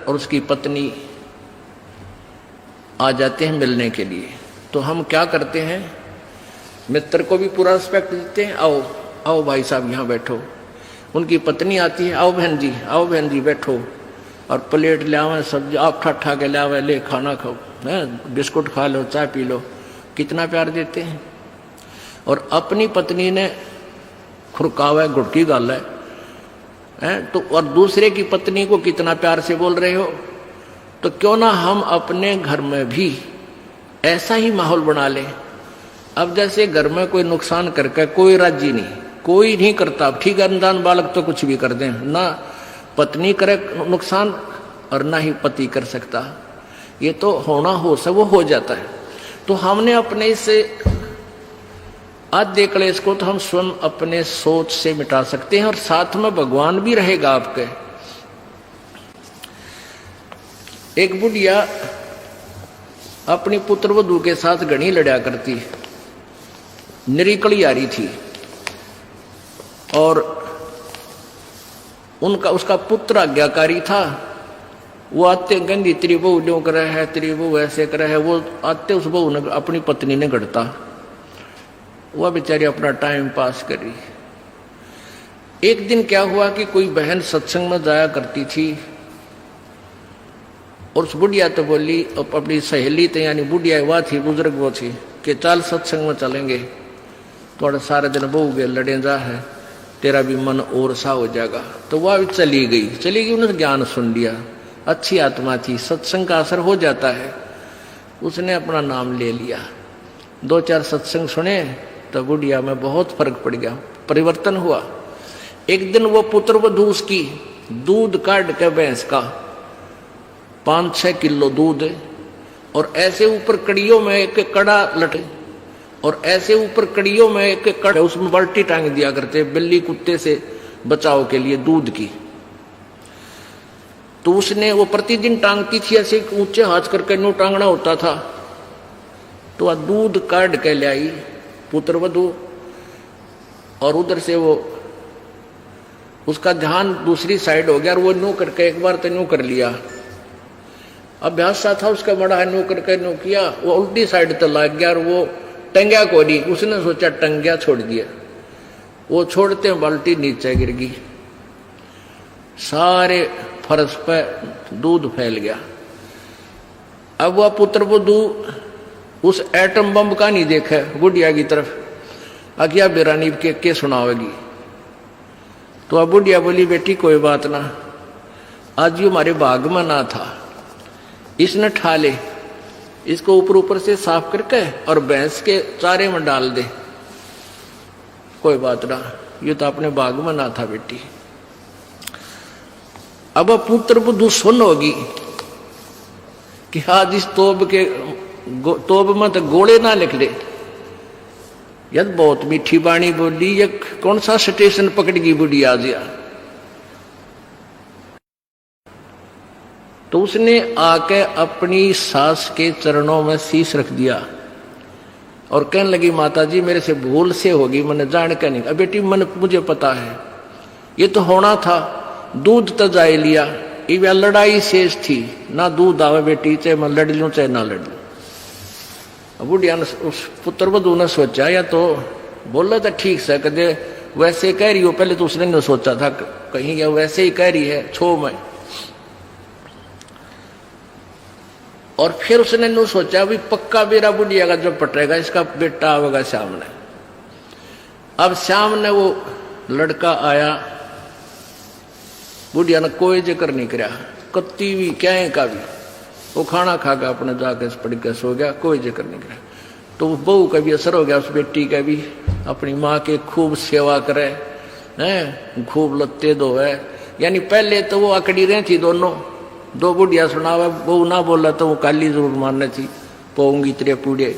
और उसकी पत्नी आ जाते हैं मिलने के लिए, तो हम क्या करते हैं, मित्र को भी पूरा रिस्पेक्ट देते हैं। आओ आओ भाई साहब यहाँ बैठो। उनकी पत्नी आती है, आओ बहन जी बैठो, और प्लेट ले आवे, सब्जी आप ठा के ले आवे, ले खाना खाओ, बिस्कुट खा लो, चाय पी लो। कितना प्यार देते हैं। और अपनी पत्नी ने खुरकावा गुड़की गाल है तो, और दूसरे की पत्नी को कितना प्यार से बोल रहे हो। तो क्यों ना हम अपने घर में भी ऐसा ही माहौल बना लें। अब जैसे घर में कोई नुकसान करके कोई राजी नहीं, कोई नहीं करता। ठीक है, अनजान बालक तो कुछ भी कर दें, ना पत्नी करे नुकसान और ना ही पति कर सकता। ये तो होना हो सब वो हो जाता है। तो हमने अपने इससे आधे क्लेश को तो हम स्वयं अपने सोच से मिटा सकते हैं, और साथ में भगवान भी रहेगा आपके। एक बुढ़िया अपनी पुत्र वधू के साथ घनी लड़ा करती, निरीकली आ रही थी, और उसका पुत्र आज्ञाकारी था। वो आते गंदी तेरी बहू जो करे है, तेरी बहू ऐसे करे है, वो आते उस बहू ने अपनी पत्नी ने गढ़ता। वह बेचारी अपना टाइम पास करी। एक दिन क्या हुआ कि कोई बहन सत्संग में जाया करती थी, और उस बुढ़िया तो बोली, अपनी सहेली तो यानी बुढ़िया वह थी, बुजुर्ग वो थी, कि चल सत्संग में चलेंगे, थोड़ा सारे दिन बहू के लड़े जा है, तेरा भी मन और सा हो जाएगा। तो वह भी चली गई। उन्होंने ज्ञान सुन लिया, अच्छी आत्मा थी, सत्संग का असर हो जाता है। उसने अपना नाम ले लिया, 2-4 सत्संग सुने, तो बुढ़िया में बहुत फर्क पड़ गया, परिवर्तन हुआ। एक दिन वो पुत्र वधू उसकी दूध काट के भैंस का 5-6 किलो दूध, और ऐसे ऊपर कड़ियों में एक कड़ा लटे, और ऐसे ऊपर कड़ियों में एक कड़ा, उसमें बाल्टी टांग दिया करते बिल्ली कुत्ते से बचाव के लिए दूध की। तो उसने वो प्रतिदिन टांगती थी, ऐसे ऊंचे हाथ करके नो टांगना होता था। तो वह दूध काट के ले आई पुत्र वधू, और उधर से वो उसका ध्यान दूसरी साइड हो गया, और वो नो करके एक बार तो नो कर लिया, अभ्यास सा था उसका बड़ा है, नो करके नो किया, वो उल्टी साइड तो लग गया, और वो टंग्या को नहीं, उसने सोचा टंग्या छोड़ दिया। वो छोड़ते बाल्टी नीचे गिर गई, सारे फर्श पे दूध फैल गया। अब वह पुत्र वधू उस एटम बम का नहीं देखा बुढ़िया की तरफ, अज्ञा बेरानी के सुनावेगी। तो अब बुढ़िया बोली, बेटी कोई बात ना, आज ये हमारे भाग में ना था, इसने ठा ले, इसको ऊपर से साफ करके और भैंस के चारे में डाल दे, कोई बात ना, ये तो अपने भाग में ना था बेटी। अब पुत्र वधू सुन होगी कि आज इस तोब में तो गोले ना लिख ले, यद बहुत मीठी बाणी बोली, ये कौन सा स्टेशन पकड़ गई बुढ़ी आज या। तो उसने आके अपनी सास के चरणों में शीश रख दिया, और कहने लगी, माता जी मेरे से भूल से होगी, मैंने जान के नहीं। अब बेटी मुझे पता है, ये तो होना था, दूध तो जाए लिया, ये लड़ाई शेष थी, ना दूध आवे बेटी, चाहे मैं लड़ लूं चाहे ना लड़ लूं। बुढ़िया ने, उस पुत्र वधू ने सोचा, या तो बोला था ठीक से, कदे वैसे कह रही हो, पहले तो उसने नहीं सोचा था कहीं या वैसे ही कह रही है छो में। और फिर उसने नहीं सोचा भी पक्का बेरा बुढ़िया का जो पटेगा, इसका बेटा आवेगा सामने। अब सामने वो लड़का आया, बुढ़िया ने कोई जिक्र नहीं करा, कत्ती भी क्या का भी, वो खाना खा के अपने जाके पड़ के सो गया, कोई जिक्र नहीं करा। तो बहू का भी असर हो गया, उस बेटी का भी, अपनी माँ के खूब सेवा करे हैं, खूब लत्ते धोए। यानी पहले तो वो अकड़ी रही थी दोनों, दो बुढ़िया सुनावा, बहू ना बोला तो वो काली जरूर मारने थी, पोंगी तेरे पूड़े।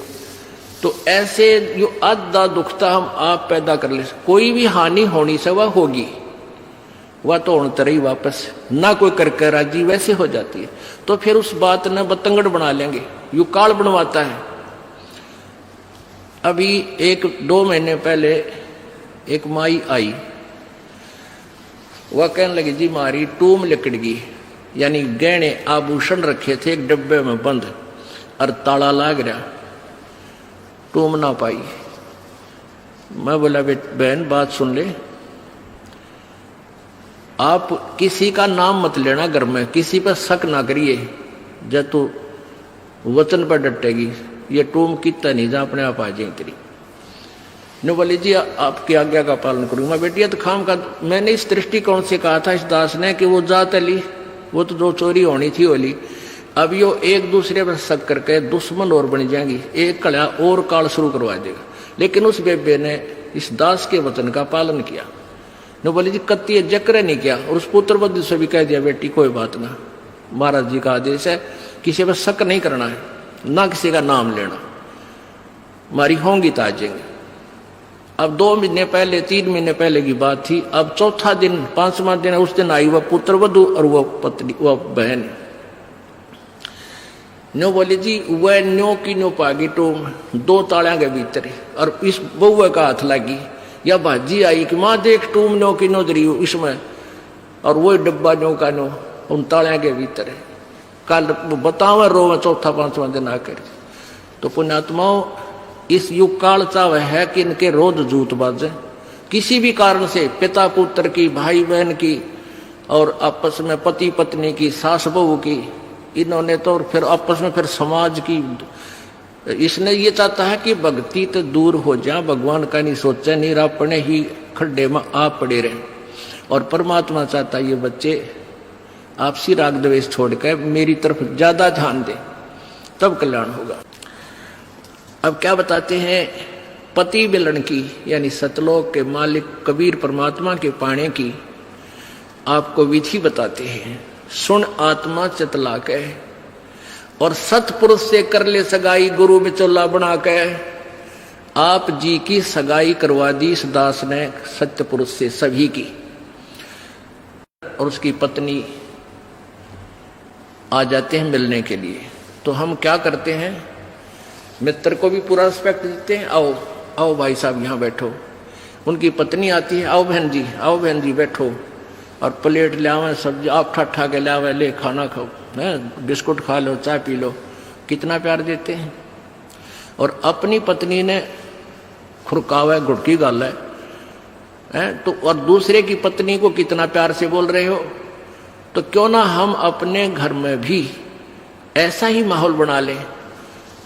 तो ऐसे जो आधा दुखता हम आप पैदा कर ले, कोई भी हानि होनी से वह होगी, वह तो होने तरह ही वापस ना कोई करके राजी वैसे हो जाती है। तो फिर उस बात ने बतंगड़ बना लेंगे, यू काल बनवाता है। अभी 1-2 महीने पहले एक माई आई, वह कहने लगी, जी मारी टूम लिकड़ गई, यानी गहने आभूषण रखे थे एक डब्बे में बंद, और ताला लाग रहा, टूम ना पाई। मैं बोला बहन बात सुन ले, आप किसी का नाम मत लेना घर में, किसी पर शक ना करिए, जब तू वचन पर डटेगी ये टूम कितना नहीं जा अपने आप आ जाए तेरी। ने बोली जी आपकी आज्ञा का पालन करूंगा। मैं बेटी तो खाम का, मैंने इस दृष्टिकोण से कहा था इस दास ने कि वो जात ली, वो तो जो चोरी होनी थी होली, अब यो एक दूसरे पर शक करके दुश्मन और बन जाएंगी, एक कड़ा और काल शुरू करवा देगा। लेकिन उस बेबे ने इस दास के वचन का पालन किया। ने बोली जी कत्ती जक्र नहीं किया, और उस पुत्र बुद्धि से भी कह दिया बेटी कोई बात ना, महाराज जी का आदेश है, किसी पर शक नहीं करना है, ना किसी का नाम लेना, हमारी होंगी तो आ जाएंगे। अब 2 महीने पहले 3 महीने पहले की बात थी। अब चौथा दिन 5वां दिन उस दिन आई वह पुत्र वधु और वह पत्नी वह बहन। न्यो बोली जी वह न्यो की न्यो पागी टूम 2 तालियां के भीतर, और इस बउआ का हाथ लगी, या भाजी आई कि माँ देख टूम न्यो की न्यो दरी इसमें, और वही डब्बा न्यो का न्यो उन तालियां के भीतर है। कल बतावा रो चौथा 5वां दिन आकर। तो पुण्यात्माओं इस युग काल चाव है कि इनके रोज जूत बाजे, किसी भी कारण से पिता पुत्र की, भाई बहन की, और आपस में पति पत्नी की, सास बहू की, इन्होंने तो फिर आपस में फिर समाज की। इसने ये चाहता है कि भक्ति तो दूर हो जाए, भगवान का नहीं सोचे, नहीं अपने ही खड्डे में आप पड़े रहे। और परमात्मा चाहता है ये बच्चे आपसी राग द्वेष छोड़कर मेरी तरफ ज्यादा ध्यान दे, तब कल्याण होगा। अब क्या बताते हैं, पति मिलन की यानी सतलोक के मालिक कबीर परमात्मा के पाने की आपको विधि बताते हैं। सुन आत्मा चतला के, और सतपुरुष से कर ले सगाई, गुरु बिचौला बना के। आप जी की सगाई करवा दी इस दास ने सत्य पुरुष से सभी की, और उसकी पत्नी आ जाते हैं मिलने के लिए। तो हम क्या करते हैं, मित्र को भी पूरा रिस्पेक्ट देते हैं, आओ आओ भाई साहब यहाँ बैठो। उनकी पत्नी आती है, आओ बहन जी बैठो, और प्लेट ले आवे, सब्जी आप ठा के ले आवे, ले खाना खाओ, बिस्कुट खा लो, चाय पी लो, कितना प्यार देते हैं। और अपनी पत्नी ने खुरकावा घुड़की गाल है तो, और दूसरे की पत्नी को कितना प्यार से बोल रहे हो। तो क्यों ना हम अपने घर में भी ऐसा ही माहौल बना लें।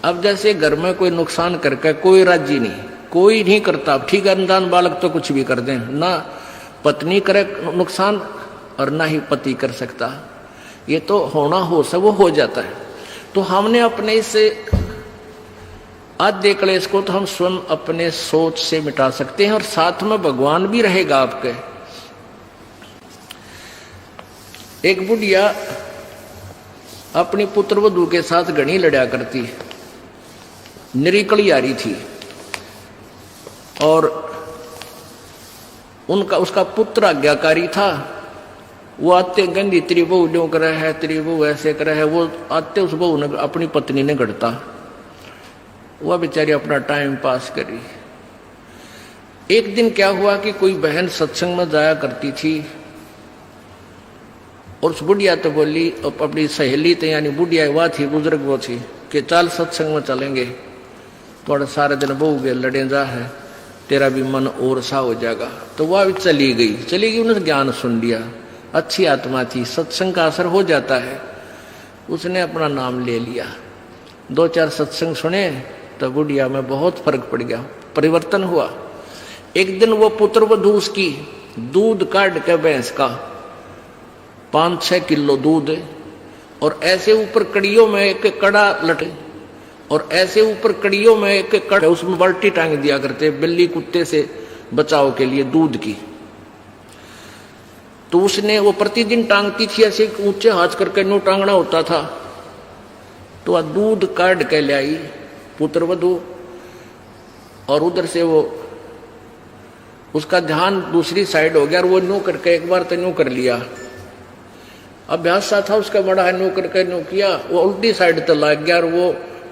अब जैसे घर में कोई नुकसान करके कोई राजी नहीं, कोई नहीं करता, ठीक है अनजान बालक तो कुछ भी कर दें, ना पत्नी करे नुकसान और ना ही पति कर सकता, ये तो होना हो सब वो हो जाता है। तो हमने अपने इसे आद्य क्लेश को तो हम स्वयं अपने सोच से मिटा सकते हैं, और साथ में भगवान भी रहेगा आपके। एक बुढ़िया अपनी पुत्र वधू के साथ घनी लड़ा करती, निरीकली आ रही थी, और उसका पुत्र आज्ञाकारी था। वो आते गंदी तेरी बहू जो करे है, तेरी बहू ऐसे करे है, वो आते उस बहू ने अपनी पत्नी ने गढ़ता, वह बेचारी अपना टाइम पास करी। एक दिन क्या हुआ कि कोई बहन सत्संग में जाया करती थी, और उस बुढ़िया तो बोली, अपनी सहेली तो यानी बुढ़िया वह थी, बुजुर्ग वो थी, कि चल सत्संग में चलेंगे, थोड़ा सारे दिन बहू के लड़े जा है, तेरा भी मन और सा हो जाएगा। तो वह भी चली गई, उन्होंने ज्ञान सुन लिया, अच्छी आत्मा थी, सत्संग का असर हो जाता है। उसने अपना नाम ले लिया, 2-4 सत्संग सुने, तो बुढ़िया में बहुत फर्क पड़ गया, परिवर्तन हुआ। एक दिन वो पुत्र वधू उसकी दूध काट के भैंस का 5-6 किलो दूध, और ऐसे ऊपर कड़ियों में एक कड़ा लटे, और ऐसे ऊपर कड़ियों में एक कड़ा, उसमें बाल्टी टांग दिया करते बिल्ली कुत्ते से बचाव के लिए दूध की। तो उसने वो प्रतिदिन टांगती थी, ऐसे ऊंचे हाथ करके नो टांगना होता था। तो वह दूध काट के ले आई पुत्र वधू, और उधर से वो उसका ध्यान दूसरी साइड हो गया, और वो नो करके एक बार तो नो कर लिया, अभ्यास सा था उसका बड़ा है, नो करके नो किया, वो उल्टी साइड तो लग गया, और वो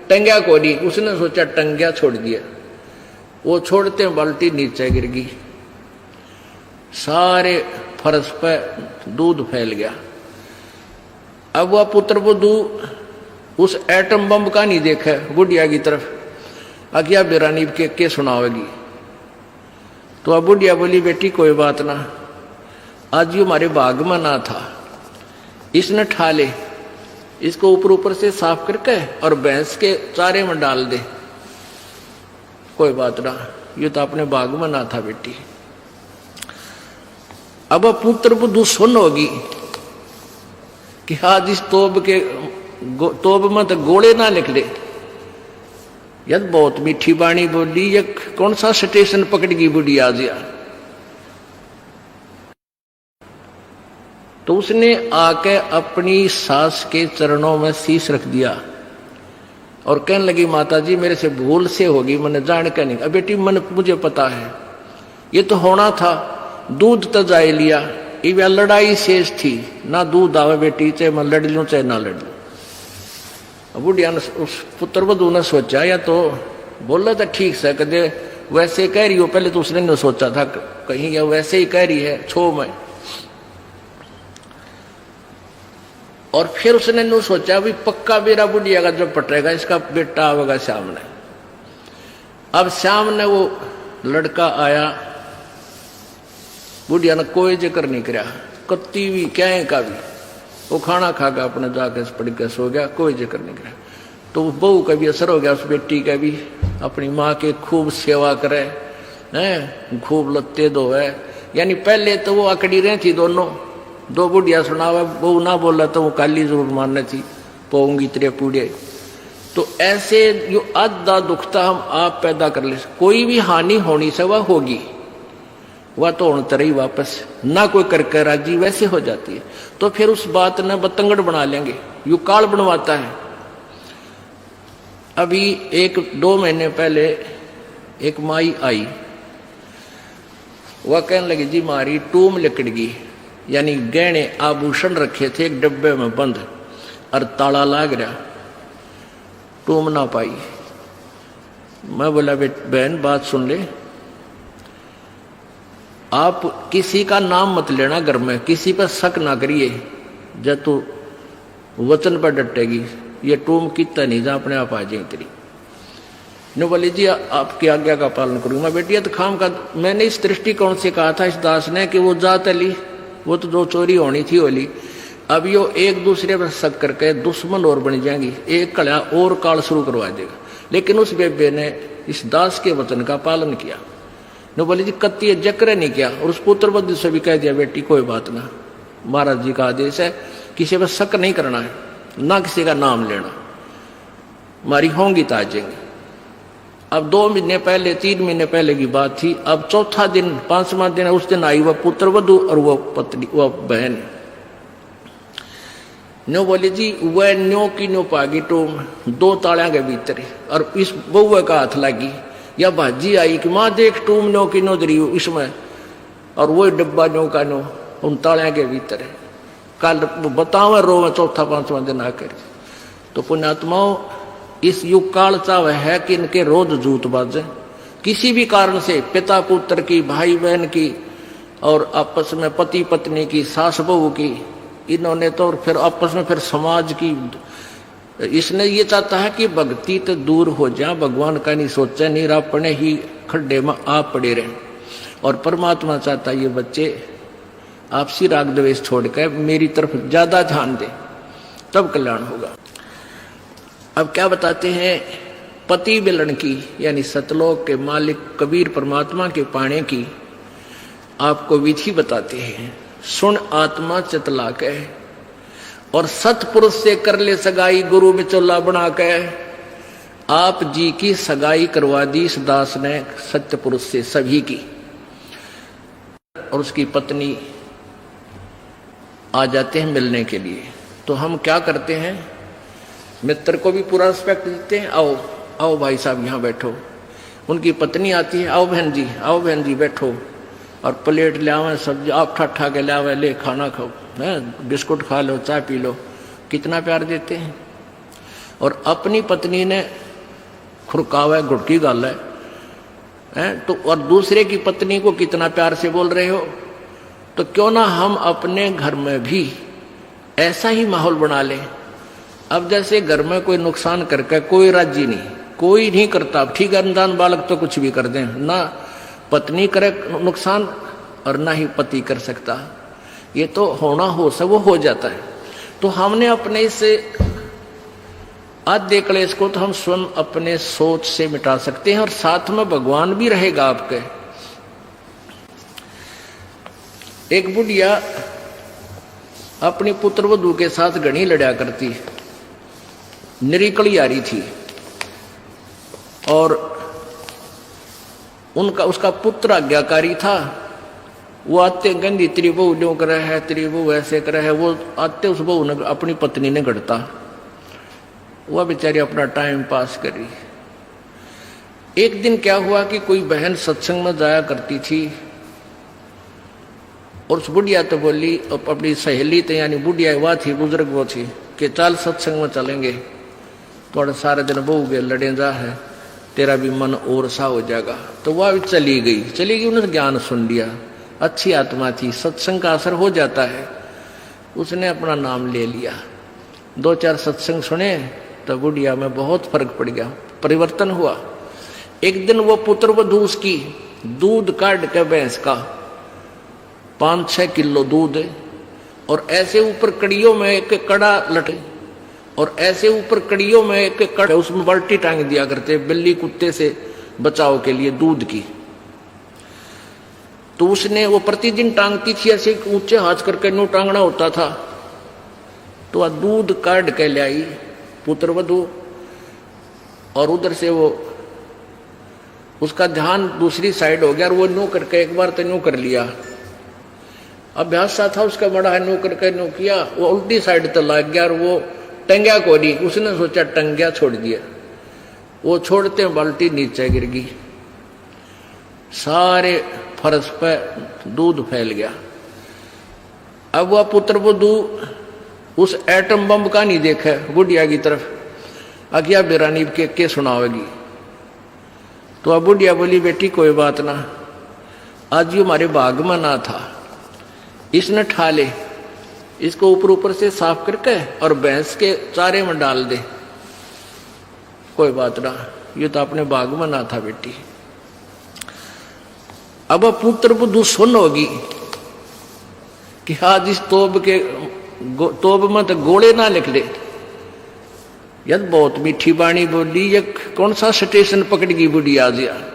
टंग्या को नहीं, उसने सोचा टंग्या छोड़ दिया, वो छोड़ते बाल्टी नीचे गिर गई, सारे फर्श पे दूध फैल गया। अब वह पुत्र बुद्धू उस एटम बम का नहीं देखा बुढ़िया की तरफ, आज्ञा बेरानी के सुनावेगी। तो अब बुढ़िया बोली, बेटी कोई बात ना, आज ये हमारे बाग में ना था, इसने ठा ले, इसको ऊपर ऊपर से साफ करके और भैंस के चारे में डाल दे, कोई बात ना, ये तो अपने बाग में ना था बेटी। अब पुत्र बुद्धू सुन होगी कि आज इस तोब में तो गोले ना निकले, यार बहुत मीठी बाणी बोली, ये कौन सा स्टेशन पकड़गी बुढ़ी आज यार। तो उसने आके अपनी सास के चरणों में शीश रख दिया और कहने लगी, माता जी मेरे से भूल से होगी, मैंने जान के नहीं। अब बेटी मुझे पता है, ये तो होना था, दूध तो जाए लिया, ये लड़ाई शेष थी, ना दूध आवे बेटी, चाहे मैं लड़ लूं चाहे ना लड़ लूं। बुढ़िया ने, उस पुत्र वधू ने सोचा, या तो बोला था ठीक से, कदे वैसे कह रही हो, पहले तो उसने नहीं सोचा था कहीं या वैसे ही कह रही है छो में, और फिर उसने नहीं सोचा भी पक्का बेरा बुढ़िया का जब पटेगा इसका बेटा आवेगा सामने। अब सामने वो लड़का आया, बुढ़िया ने कोई जिक्र नहीं करा, कत्ती भी क्या का भी, वो खाना खा के अपने जाके पड़ के सो गया, कोई जिक्र नहीं करा। तो बहू का भी असर हो गया, उस बेटी का भी, अपनी माँ के खूब सेवा करे हैं, खूब लत्ते धोए। यानी पहले तो वो अकड़ी रही थी दोनों, दो बुढ़िया सुनावा, बहू ना बोला तो वो काली जरूर मारने थी, पोऊंगी तेरे पूड़े। तो ऐसे जो आधा दुखता हम आप पैदा कर ले, कोई भी हानि होनी से वह होगी, वह तो होने तरह ही वापस ना कोई करके राजी वैसे हो जाती है। तो फिर उस बात ने बतंगड़ बना लेंगे, यू काल बनवाता है। अभी 1-2 महीने पहले एक माई आई, वह कहने लगी, जी मारी टूम लकड़गी, यानी गहने आभूषण रखे थे एक डब्बे में बंद और ताला लाग रहा, टूम ना पाई। मैं बोला, बहन बात सुन ले, आप किसी का नाम मत लेना घर में, किसी पर शक ना करिए, जब तू वचन पर डटेगी ये टूम कितना नहीं जा अपने आप आ जाए तेरी। ने बोली, जी आपकी आज्ञा का पालन करूंगा। मैं बेटी तो खाम का, मैंने इस दृष्टिकोण से कहा था इस दास ने कि वो जात ली, वो तो जो चोरी होनी थी होली, अब यो एक दूसरे पर शक करके दुश्मन और बन जाएंगी, एक कड़ा और काल शुरू करवा देगा। लेकिन उस बेबे ने इस दास के वचन का पालन किया, ने बोली जी कत्ती जक्र नहीं किया, और उस पुत्र बुद्धि से भी कह दिया, बेटी कोई बात ना, महाराज जी का आदेश है, किसी पर शक नहीं करना है, ना किसी का नाम लेना, मारी होंगी तो आ जाएंगे। अब 2 महीने पहले 3 महीने पहले की बात थी। अब चौथा दिन 5वां दिन उस दिन आई वह पुत्र वधू और वह पत्नी, वह बहन। न्यो बोली जी वह न्यो की न्यो पागी टूम 2 तालियां के भीतर, और इस बउआ का हाथ लगी, या भाजी आई कि माँ देख टूम न्यो की न्यो दरी इसमें, और वही डब्बा न्यो का न्यो उन तालियां के भीतर है। कल बतावा रो में 4-5वां दिन आकर। तो पुण्यात्माओं, इस युग काल चाव है कि इनके रोज जूत बाजे, किसी भी कारण से, पिता पुत्र की, भाई बहन की, और आपस में पति पत्नी की, सास बहू की, इन्होंने तो फिर आपस में फिर समाज की। इसने ये चाहता है कि भक्ति तो दूर हो जाए, भगवान का नहीं सोचे, नहीं अपने ही खड्डे में आप पड़े रहे। और परमात्मा चाहता है ये बच्चे आपसी राग द्वेष छोड़कर मेरी तरफ ज्यादा ध्यान दे, तब कल्याण होगा। अब क्या बताते हैं, पति मिलन की, यानी सतलोक के मालिक कबीर परमात्मा के पाने की आपको विधि बताते हैं। सुन आत्मा चितला के, और सतपुरुष से कर ले सगाई, गुरु बिचौला बना के। आप जी की सगाई करवा दी इस दास ने सत्य पुरुष से सभी की। और उसकी पत्नी आ जाते हैं मिलने के लिए, तो हम क्या करते हैं, मित्र को भी पूरा रिस्पेक्ट देते हैं, आओ आओ भाई साहब यहाँ बैठो। उनकी पत्नी आती है, आओ बहन जी बैठो, और प्लेट ले आवे, सब्जी आप ठा के ले आवे, ले खाना खाओ, बिस्कुट खा लो, चाय पी लो, कितना प्यार देते हैं। और अपनी पत्नी ने खुरकावा घुटकी गाल है तो, और दूसरे की पत्नी को कितना प्यार से बोल रहे हो। तो क्यों ना हम अपने घर में भी ऐसा ही माहौल बना ले। अब जैसे घर में कोई नुकसान करके कोई राजी नहीं, कोई नहीं करता। ठीक है, अनजान बालक तो कुछ भी कर दें, ना पत्नी करे नुकसान और ना ही पति कर सकता। ये तो होना हो सब वो हो जाता है। तो हमने अपने इसे आद्य क्लेश को तो हम स्वयं अपने सोच से मिटा सकते हैं, और साथ में भगवान भी रहेगा आपके। एक बुढ़िया अपनी पुत्र वधू के साथ घनी लड़ा करती, निरीकली आ रही थी, और उसका पुत्र आज्ञाकारी था। वो आते गंदी तेरी बहू ड्यों करे है, तेरी बहू ऐसे करे है। वो आते उस बहू ने अपनी पत्नी ने गढ़ता, वह बेचारी अपना टाइम पास करी। एक दिन क्या हुआ कि कोई बहन सत्संग में जाया करती थी, और उस बुढ़िया तो बोली, अपनी सहेली तो यानी बुढ़िया वह थी, बुजुर्ग वो थी, कि चल सत्संग में चलेंगे, थोड़ा सारे दिन बहू के लड़े जा है, तेरा भी मन और सा हो जाएगा। तो वह भी चली गई। उन्होंने ज्ञान सुन लिया, अच्छी आत्मा थी, सत्संग का असर हो जाता है। उसने अपना नाम ले लिया, 2-4 सत्संग सुने, तो बुढ़िया में बहुत फर्क पड़ गया, परिवर्तन हुआ। एक दिन वो पुत्र वधू उसकी दूध काट के भैंस का 5-6 किलो दूध, और ऐसे ऊपर कड़ियों में एक कड़ा लटे, और ऐसे ऊपर कड़ियों में एक कड़ा, उसमें बाल्टी टांग दिया करते बिल्ली कुत्ते से बचाव के लिए दूध की। तो उसने वो प्रतिदिन टांगती थी, ऐसे ऊंचे हाथ करके नो टांगना होता था। तो वह दूध काट के ले आई पुत्र वधू, और उधर से वो उसका ध्यान दूसरी साइड हो गया, और वो नो करके एक बार तो नो कर लिया, अभ्यास सा था उसका बड़ा है, नो करके नो किया, वो उल्टी साइड तो लग गया, और वो टंग्या को नहीं, उसने सोचा टंग्या छोड़ दिया। वो छोड़ते बाल्टी नीचे गिर गई, सारे फर्श पे दूध फैल गया। अब वह पुत्र वधू उस एटम बम का नहीं देखा बुढ़िया की तरफ, आज्ञा बेरानी के सुनावेगी। तो अब बुढ़िया बोली, बेटी कोई बात ना, आज ये हमारे भाग में ना था, इसने ठा ले, इसको ऊपर से साफ करके और भैंस के चारे में डाल दे, कोई बात ना, ये तो अपने बाग में ना था बेटी। अब पुत्र वधू सुन होगी कि आज इस तोब में तो गोले ना लिख ले, यद बहुत मीठी बाणी बोली, ये कौन सा स्टेशन पकड़ गई बुढ़ी आज यार।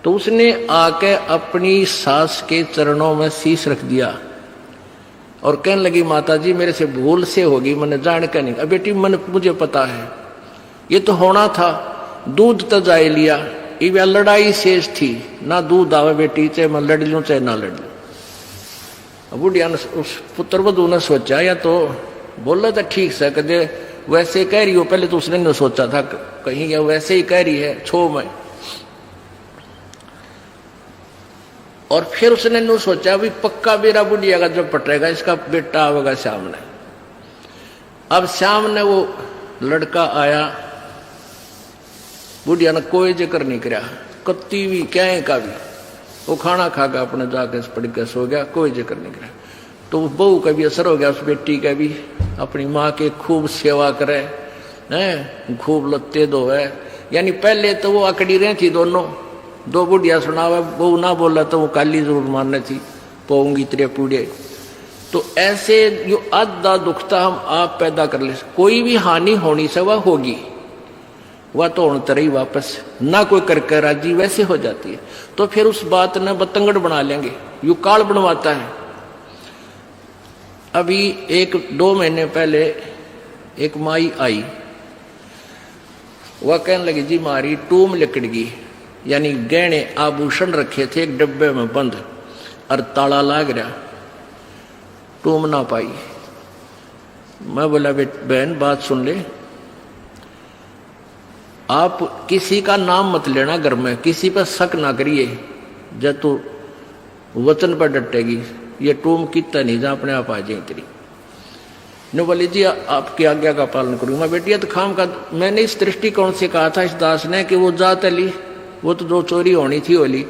तो उसने आके अपनी सास के चरणों में शीश रख दिया और कहने लगी, माता जी मेरे से भूल से होगी, मैंने जान के नहीं। अब बेटी मुझे पता है, ये तो होना था, दूध तो जाए लिया, ये लड़ाई शेष थी, ना दूध आवे बेटी, चाहे मैं लड़ लूं चाहे ना लड़ लूं। बुढ़िया ने, उस पुत्र वधू ने सोचा, या तो बोला था ठीक से, कदे वैसे कह रही हो, पहले तो उसने नहीं सोचा था कहीं या वैसे ही कह रही है छो में, और फिर उसने नहीं सोचा भी पक्का मेरा बुढ़िया का जो पटेगा इसका बेटा आवेगा सामने। अब सामने वो लड़का आया, बुढ़िया ने कोई जिक्र नहीं करा, कत्ती भी क्या का भी, वो खाना खा के अपने जाके पड़ के सो गया, कोई जिक्र नहीं करा। तो बहू का भी असर हो गया, उस बेटी का भी, अपनी माँ के खूब सेवा करे हैं, खूब लत्ते धोए। यानी पहले तो वो अकड़ी रही थी दोनों, दो बुढ़िया सुनावे, बहू ना बोला तो वो काली जरूर मारने थी, पोंगी तेरे पूड़े। तो ऐसे जो आधा दुखता हम आप पैदा कर ले, कोई भी हानि होनी से वह होगी, वह तो होने तरह ही वापस ना कोई करके राजी वैसे हो जाती है। तो फिर उस बात ने बतंगड़ बना लेंगे, यू काल बनवाता है। अभी 1-2 महीने पहले एक माई आई, वह कहने लगी, जी मारी टूम लिकड़ गई, यानी गहने आभूषण रखे थे एक डब्बे में बंद और ताला लाग रहा, टूम ना पाई। मैं बोला, बहन बात सुन ले, आप किसी का नाम मत लेना घर में, किसी पर शक ना करिए, जब तू वचन पर डटेगी ये टूम कितना नहीं जा अपने आप आ जाए तेरी। ने बोली, जी आपकी आज्ञा का पालन करूंगा। बेटी तो खाम का, मैंने इस दृष्टिकोण से कहा था इस दास ने कि वो जात ली, वो तो जो चोरी होनी थी होली,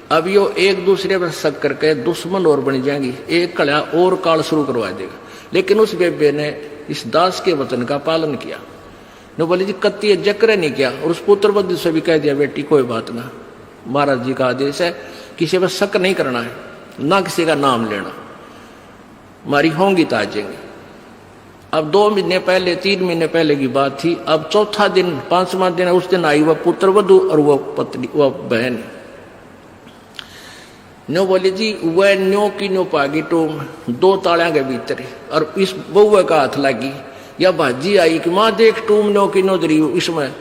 अब यो एक दूसरे पर शक करके दुश्मन और बन जाएंगी, एक कड़ा और काल शुरू करवा देगा। लेकिन उस बेबे ने इस दास के वचन का पालन किया, ने बोले जी कत्ती जक्र नहीं किया। और उस पुत्र बुद्धि से भी कह दिया बेटी कोई बात ना, महाराज जी का आदेश है, किसी पर शक नहीं करना है, ना किसी का नाम लेना, हमारी होंगी तो आ जाएंगे। अब 2 महीने पहले 3 महीने पहले की बात थी। अब चौथा दिन 5वां दिन उस दिन आई वह पुत्र वधु और वह पत्नी वह बहन। न्यो बोले जी वह न्यो की न्यो पागी टूम 2 तालियां के भीतर, और इस बउआ का हाथ लगी या भाजी आई कि माँ देख टूम न्यो की न्यो दरी इसमें,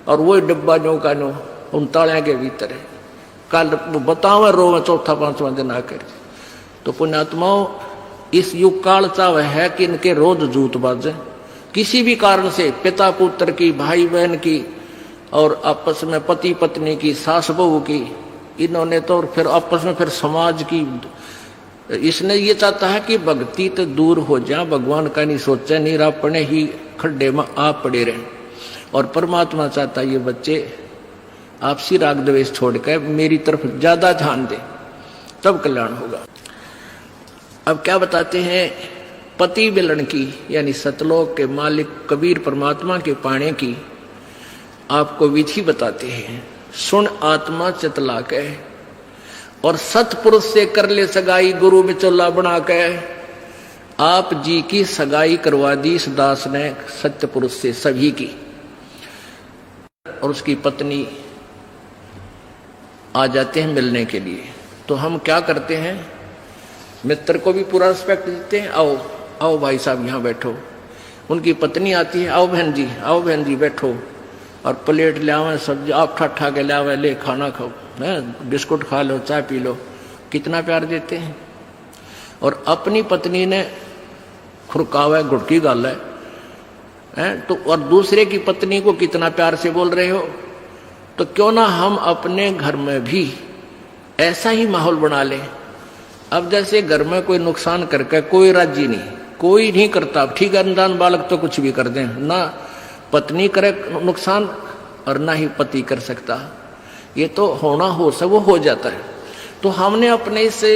और वो डब्बा न्यो का न्यो उन तालियां के भीतर है। कल बतावा रो में 4-5वां दिन आकर। तो पुण्यात्माओं इस युग काल चाव है कि इनके रोज जूत बाजे, किसी भी कारण से पिता पुत्र की, भाई बहन की, और आपस में पति पत्नी की, सास बहू की, इन्होंने तो फिर आपस में फिर समाज की। इसने ये चाहता है कि भक्ति तो दूर हो जाए, भगवान का नहीं सोचे, नहीं अपने ही खड्डे में आप पड़े रहे। और परमात्मा चाहता है ये बच्चे आपसी राग द्वेष छोड़कर मेरी तरफ ज्यादा ध्यान दे, तब कल्याण होगा। अब क्या बताते हैं, पति मिलन की यानी सतलोक के मालिक कबीर परमात्मा के पाने की आपको विधि बताते हैं। सुन आत्मा चितला के और सतपुरुष से कर ले सगाई, गुरु बिचौला बना के। आप जी की सगाई करवा दी इस दास ने सत्य पुरुष से सभी की। और उसकी पत्नी आ जाते हैं मिलने के लिए। तो हम क्या करते हैं, मित्र को भी पूरा रिस्पेक्ट देते हैं, आओ आओ भाई साहब यहाँ बैठो। उनकी पत्नी आती है, आओ बहन जी बैठो, और प्लेट ले आवे, सब्जी आप ठा के ले आवे, ले खाना खाओ, बिस्कुट खा लो, चाय पी लो। कितना प्यार देते हैं। और अपनी पत्नी ने खुरकावा घुटकी गाल है तो, और दूसरे की पत्नी को कितना प्यार से बोल रहे हो। तो क्यों ना हम अपने घर में भी ऐसा ही माहौल बना लें। अब जैसे घर में कोई नुकसान करके कोई राजी नहीं, कोई नहीं करता, ठीक है, अनजान बालक तो कुछ भी कर दें, ना पत्नी करे नुकसान और ना ही पति कर सकता, ये तो होना हो सब वो हो जाता है। तो हमने अपने इससे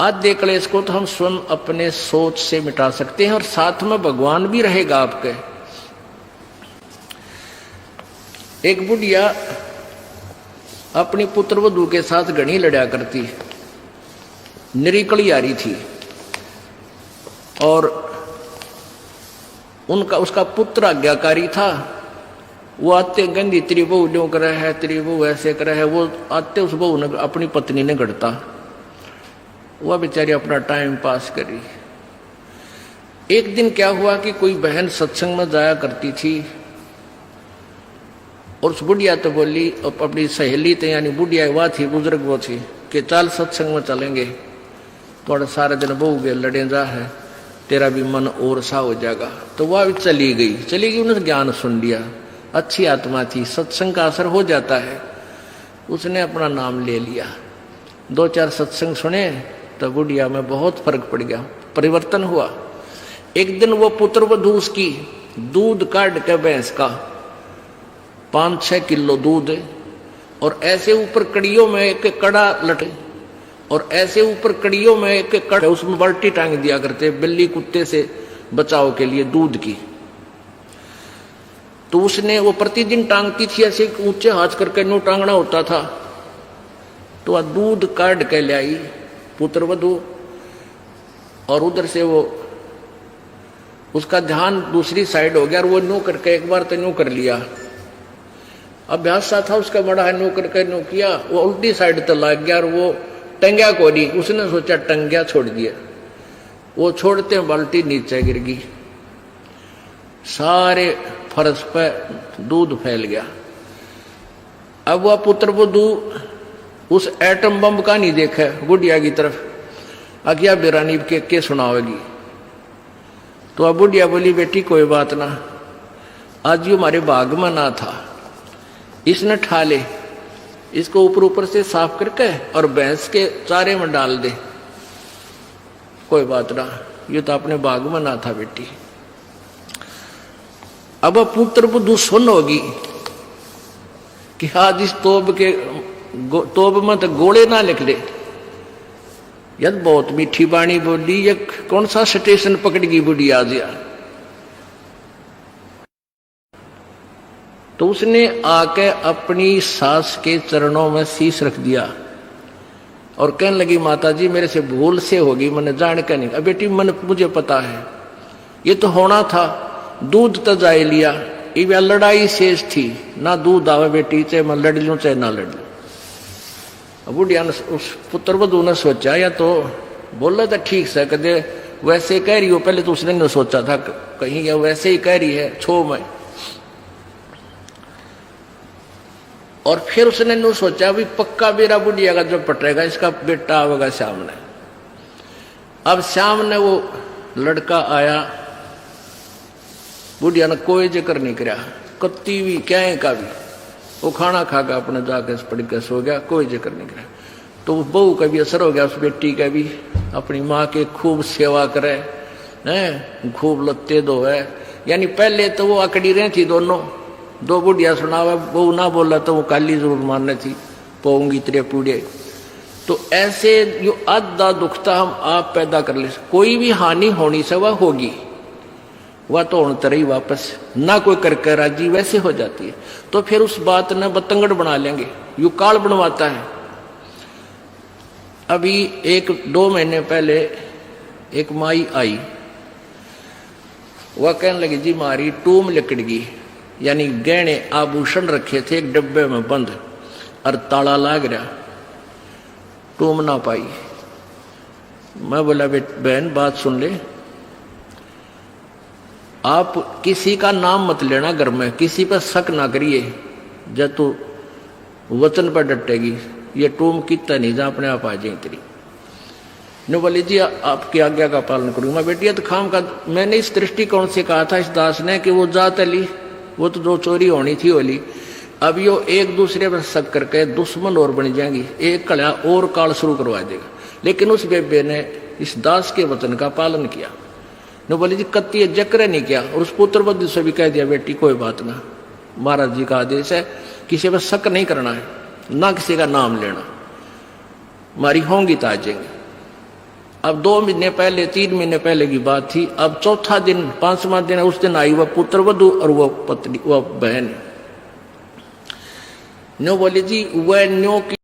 आद्य क्लेश को तो हम स्वयं अपने सोच से मिटा सकते हैं, और साथ में भगवान भी रहेगा आपके। एक बुढ़िया अपनी पुत्र वधू के साथ घड़ी लड़ा करती, निरीकली आ रही थी, और उसका पुत्र आज्ञाकारी था। वो आते गंदी तेरी बहू ड्यों करे है, तेरी बहू ऐसे करे है, वो आते उस बहू ने अपनी पत्नी ने गढ़ता, वह बेचारी अपना टाइम पास करी। एक दिन क्या हुआ कि कोई बहन सत्संग में जाया करती थी, और उस बुढ़िया तो बोली, अपनी सहेली तो यानी बुढ़िया वह थी, बुजुर्ग वो थी, कि चल सत्संग में चलेंगे, थोड़ा सारा दिन बहू के लड़े जा है, तेरा भी मन और सा हो जाएगा। तो वह भी चली गई, उन्होंने ज्ञान सुन लिया, अच्छी आत्मा थी, सत्संग का असर हो जाता है। उसने अपना नाम ले लिया, 2-4 सत्संग सुने, तो बुढ़िया में बहुत फर्क पड़ गया, परिवर्तन हुआ। एक दिन वो पुत्र वधू उसकी दूध काट के भैंस का 5-6 किलो दूध, और ऐसे ऊपर कड़ियों में एक कड़ा लटे, और ऐसे ऊपर कड़ियों में एक कड़ा, उसमें बाल्टी टांग दिया करते बिल्ली कुत्ते से बचाव के लिए दूध की। तो उसने वो प्रतिदिन टांगती थी, ऐसे ऊंचे हाथ करके नो टांगना होता था। तो वह दूध काट के ले आई पुत्र वधू, और उधर से वो उसका ध्यान दूसरी साइड हो गया, और वो नो करके एक बार तो नो कर लिया, अभ्यास सा था उसका बड़ा है, नो करके नो किया, वो उल्टी साइड तो लग गया, और वो टंग्या को नहीं, उसने सोचा टंग्या छोड़ दिया, वो छोड़ते बाल्टी नीचे गिर गई, सारे फर्श पे दूध फैल गया। अब वह पुत्र वधू उस एटम बम का नहीं देखा बुढ़िया की तरफ, आज्ञा बिरानी के सुनावेगी। तो अब बुढ़िया बोली, बेटी कोई बात ना, आज ये हमारे बाग में ना था, इसने ठा ले, इसको ऊपर से साफ करके और भैंस के चारे में डाल दे, कोई बात ना, ये तो अपने बाग में ना था बेटी। अब पुत्र वधू सुन होगी कि आज इस तोब के तोब मत गोले ना लिख ले। यार बहुत मीठी बाणी बोली, ये कौन सा स्टेशन पकड़ गई बुढ़ी आज यार। तो उसने आके अपनी सास के चरणों में शीश रख दिया और कहने लगी, माता जी मेरे से भूल से होगी, मैंने जान के नहीं। अब बेटी मन मुझे पता है, ये तो होना था, दूध तो जाए लिया, ये लड़ाई शेष थी ना, दूध आवे बेटी, चाहे मैं लड़ लूं चाहे ना लड़ लूं। बुढ़िया ने, उस पुत्र वधू ने सोचा, या तो बोला था ठीक से, कहते वैसे कह रही हो, पहले तो उसने नहीं सोचा था कहीं या वैसे ही कह रही है छो में। और फिर उसने नहीं सोचा भी पक्का मेरा बुढ़िया का जो पटेगा इसका बेटा आवेगा सामने। अब सामने वो लड़का आया, बुढ़िया ने कोई जिक्र नहीं करा, कत्ती भी क्या का भी, वो खाना खा के अपने जाके पड़ के सो गया, कोई जिक्र नहीं करा। तो बहू का भी असर हो गया, उस बेटी का भी, अपनी माँ के खूब सेवा करे हैं, खूब लत्ते धोए। यानी पहले तो वो अकड़ी रही थी दोनों, दो बुढ़िया सुनावा, बहू ना बोला तो वो काली जरूर मारने थी, पोंगी तेरे पूड़े। तो ऐसे जो आधा दुखता हम आप पैदा कर ले, कोई भी हानि होनी से वह होगी, वह तो होने तरह ही वापस ना कोई करके राजी वैसे हो जाती है। तो फिर उस बात ने बतंगड़ बना लेंगे, यू काल बनवाता है। अभी 1-2 महीने पहले एक माई आई, वह कहने लगी जी मारी टूम लिकड़ गई, यानी गहने आभूषण रखे थे एक डब्बे में बंद और ताला लाग रहा, टूम ना पाई। मैं बोला बहन बात सुन ले, आप किसी का नाम मत लेना घर में, किसी पर शक ना करिए, जब तू वचन पर डटेगी ये टूम कितना नहीं जा अपने आप आ जाए तेरी। ने बोली जी आपकी आज्ञा का पालन करूंगा। मैं बेटी तो खाम का, मैंने इस दृष्टिकोण से कहा था इस दास ने कि वो जात ली, वो तो जो चोरी होनी थी होली। अब यो एक दूसरे पर शक करके दुश्मन और बन जाएंगी, एक कड़ा और काल शुरू करवा देगा। लेकिन उस बेबे ने इस दास के वचन का पालन किया। ने बोली जी कत्ती जक्र नहीं किया, और उस पुत्र बद्ध से भी कह दिया बेटी कोई बात ना, महाराज जी का आदेश है, किसी पर शक नहीं करना है, ना किसी का नाम लेना, हमारी होंगी तो आ जाएंगे। अब 2 महीने पहले 3 महीने पहले की बात थी। अब चौथा दिन 5वां दिन उस दिन आई वह पुत्र वधू और वह पत्नी, वह बहन। न्यो बोली जी वह न्यो की